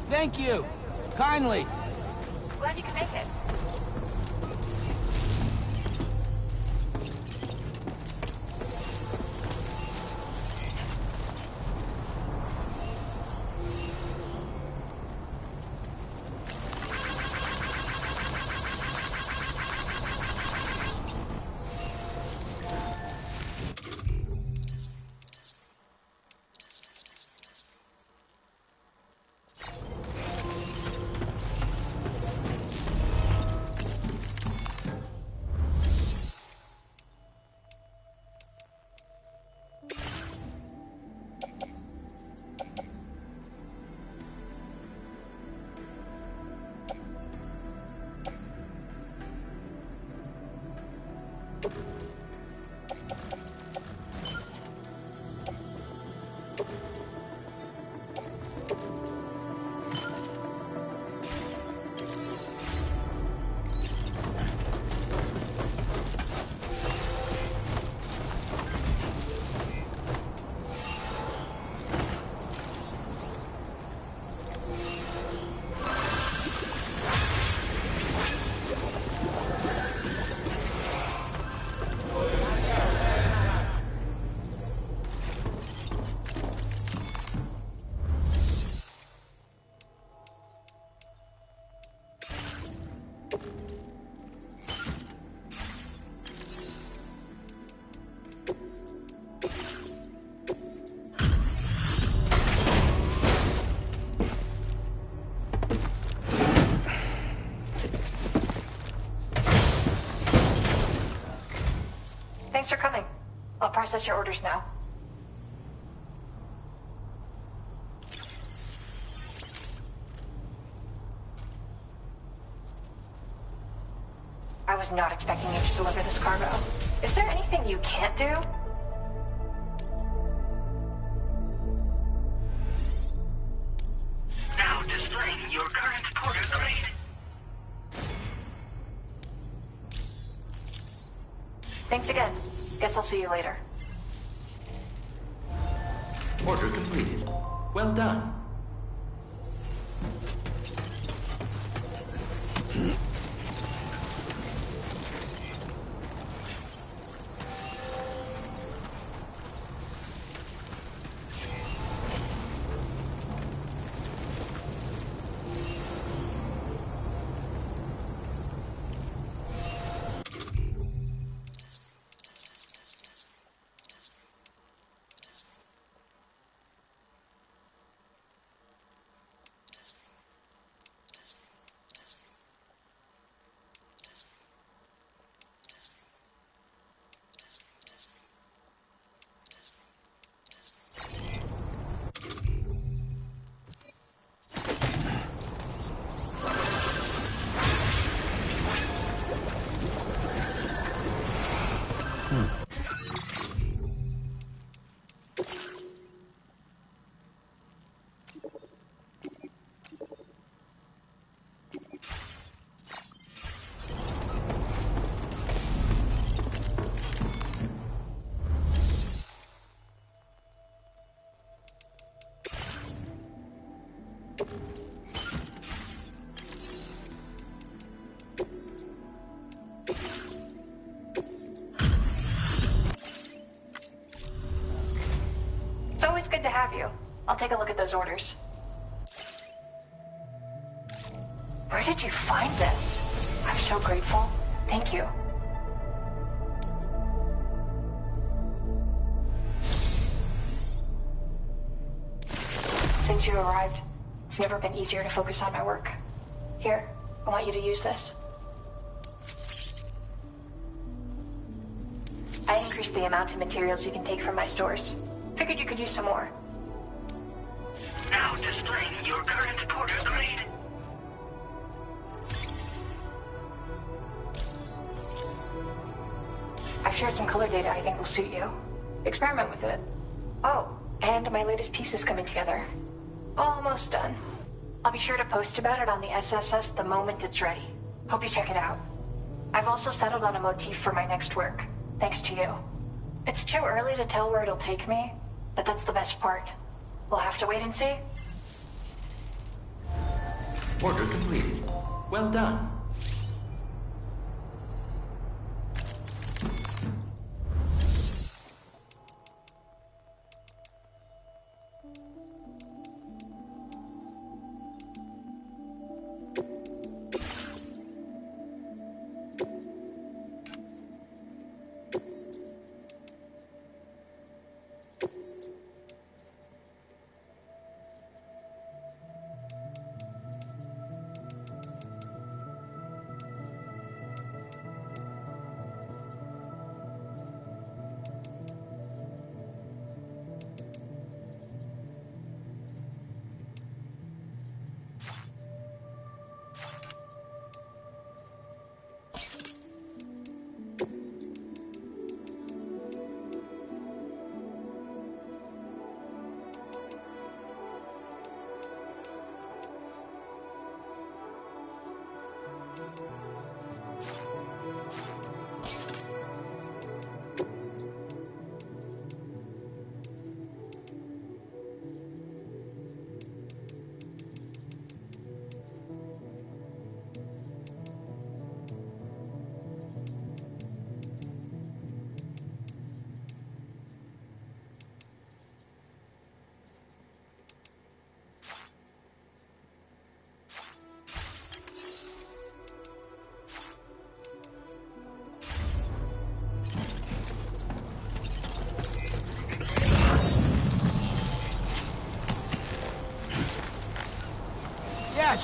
Thank you. Kindly. Glad you could make it. Thanks for coming. I'll process your orders now. I was not expecting you to deliver this cargo. Is there anything you can't do? Now displaying your current porter grade. Thanks again. Guess I'll see you later. Order completed. Well done. It's always good to have you. I'll take a look at those orders. Where did you find this? I'm so grateful. Thank you. Since you arrived, it's never been easier to focus on my work. Here, I want you to use this. I increased the amount of materials you can take from my stores. Figured you could use some more. Now displaying your current porter grade. I've shared some color data I think will suit you. Experiment with it. Oh, and my latest piece is coming together. Almost done. I'll be sure to post about it on the SSS the moment it's ready. Hope you check it out. I've also settled on a motif for my next work, thanks to you. It's too early to tell where it'll take me, but that's the best part. We'll have to wait and see. Order completed. Well done.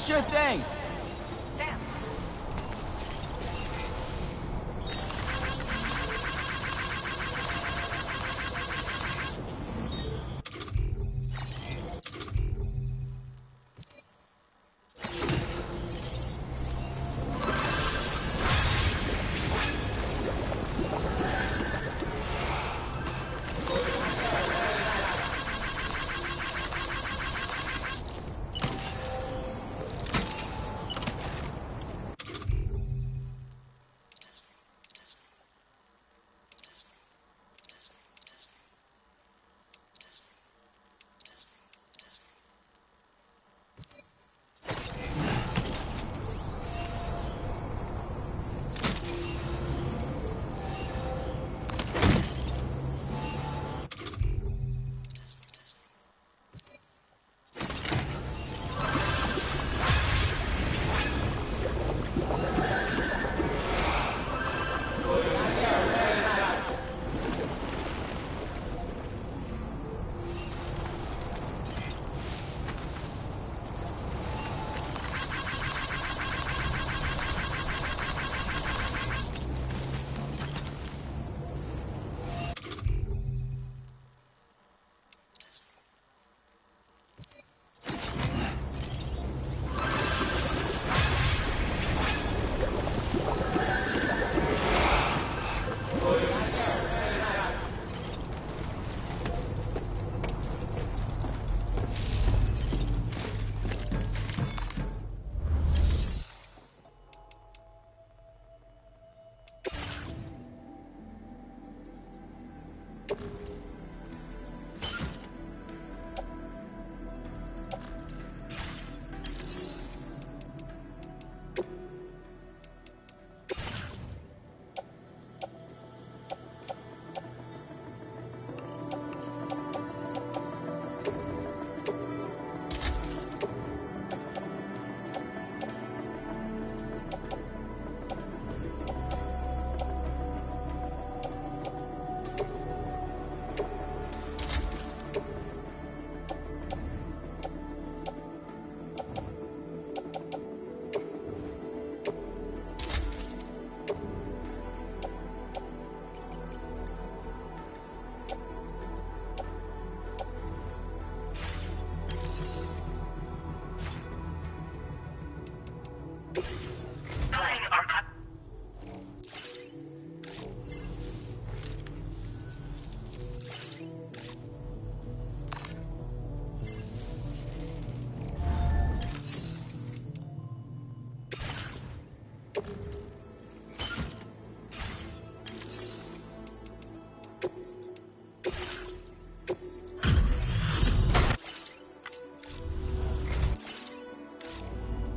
sure thing. Sam.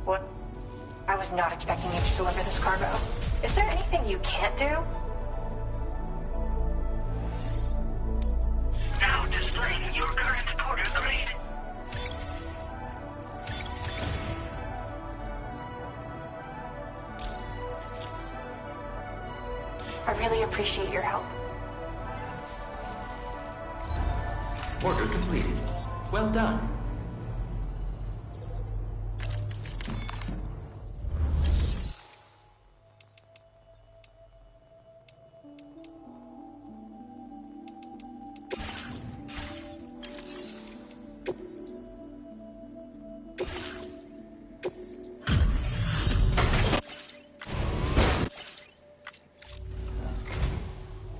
What? I was not expecting you to deliver this cargo. Is there anything you can't do? Now displaying your current porter grade. I really appreciate your help. Order completed. Well done.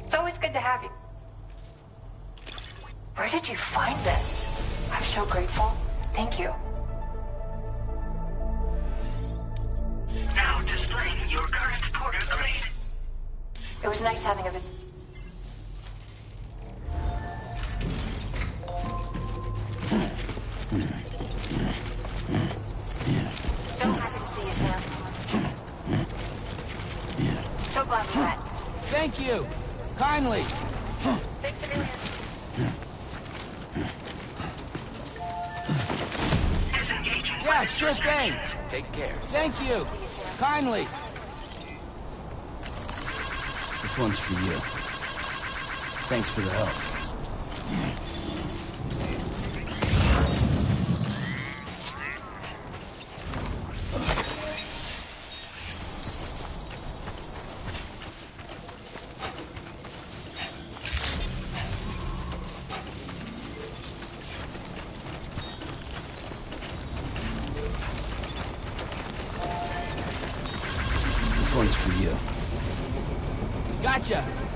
It's always good to have you. Where did you find this? I'm so grateful. Thank you. Now displaying your current porter grade. It was nice having a So happy to see you, Sam. So glad we met. Thank you. Kindly. Thanks a million. Disengaging. Yeah, sure thing. Take care. Thank you. Kindly. This one's for you. Thanks for the help. one's for you. Gotcha.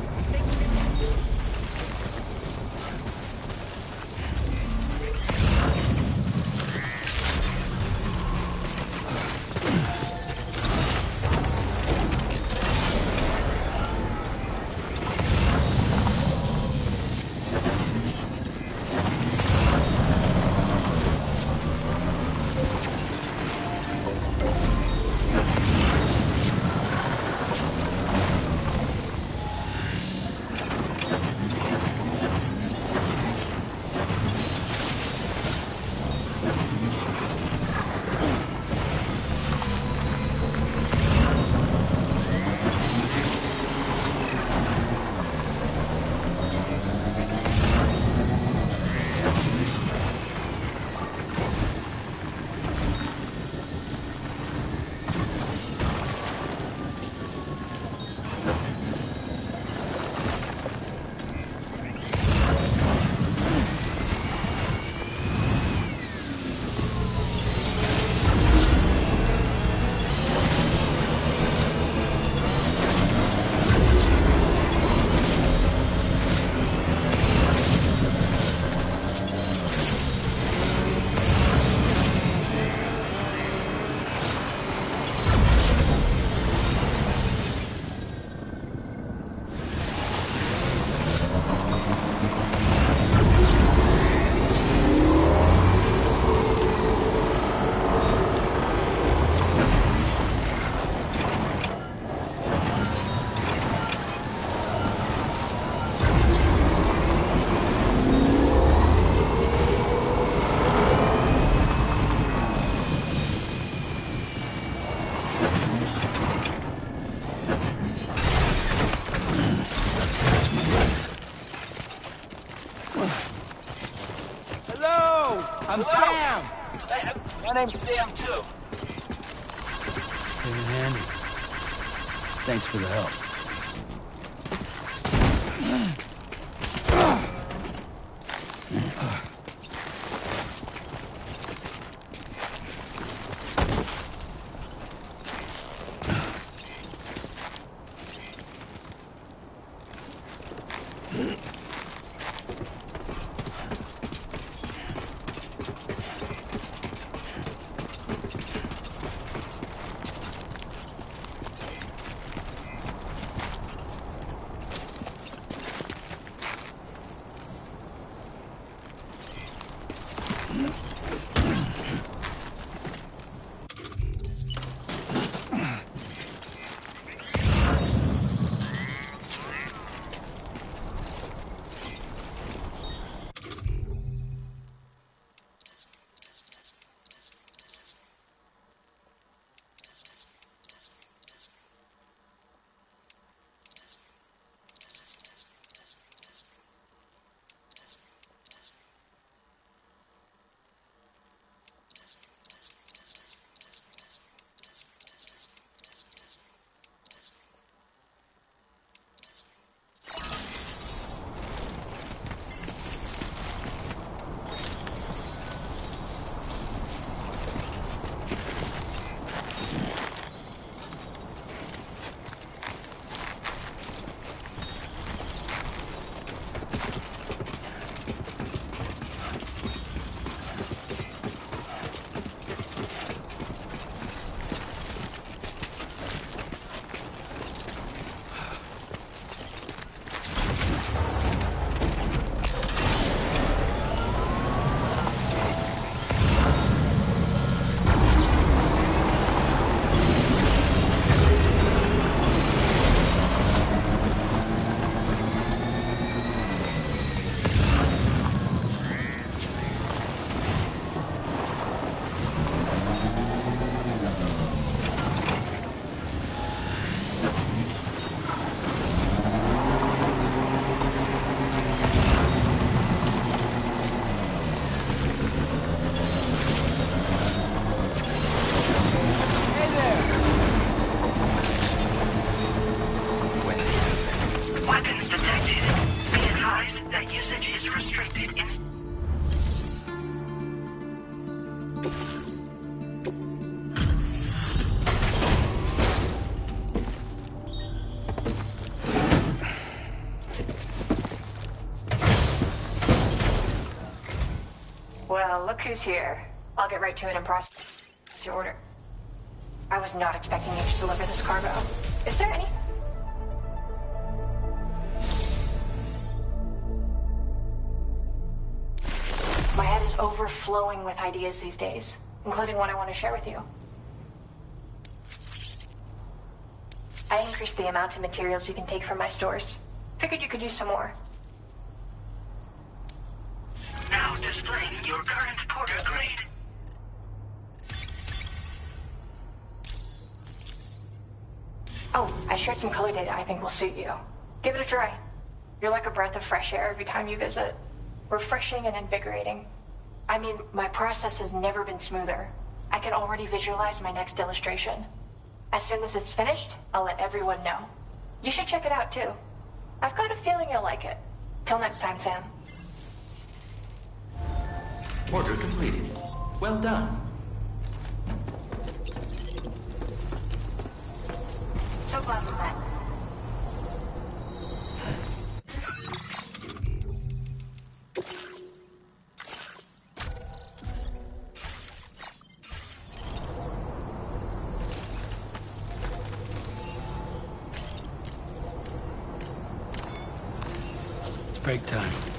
I'm Sam! Hey, my name's Sam, too. Came in handy. Thanks for the help. Look who's here. I'll get right to it and process your order. I was not expecting you to deliver this cargo. Is there any... My head is overflowing with ideas these days, including one I want to share with you. I increased the amount of materials you can take from my stores. Figured you could use some more. Now displaying your current porter grade. Oh, I shared some color data I think will suit you. Give it a try. You're like a breath of fresh air every time you visit. Refreshing and invigorating. I mean, my process has never been smoother. I can already visualize my next illustration. As soon as it's finished, I'll let everyone know. You should check it out too. I've got a feeling you'll like it. Till next time, Sam. Order completed. Well done. So glad we met. It's break time.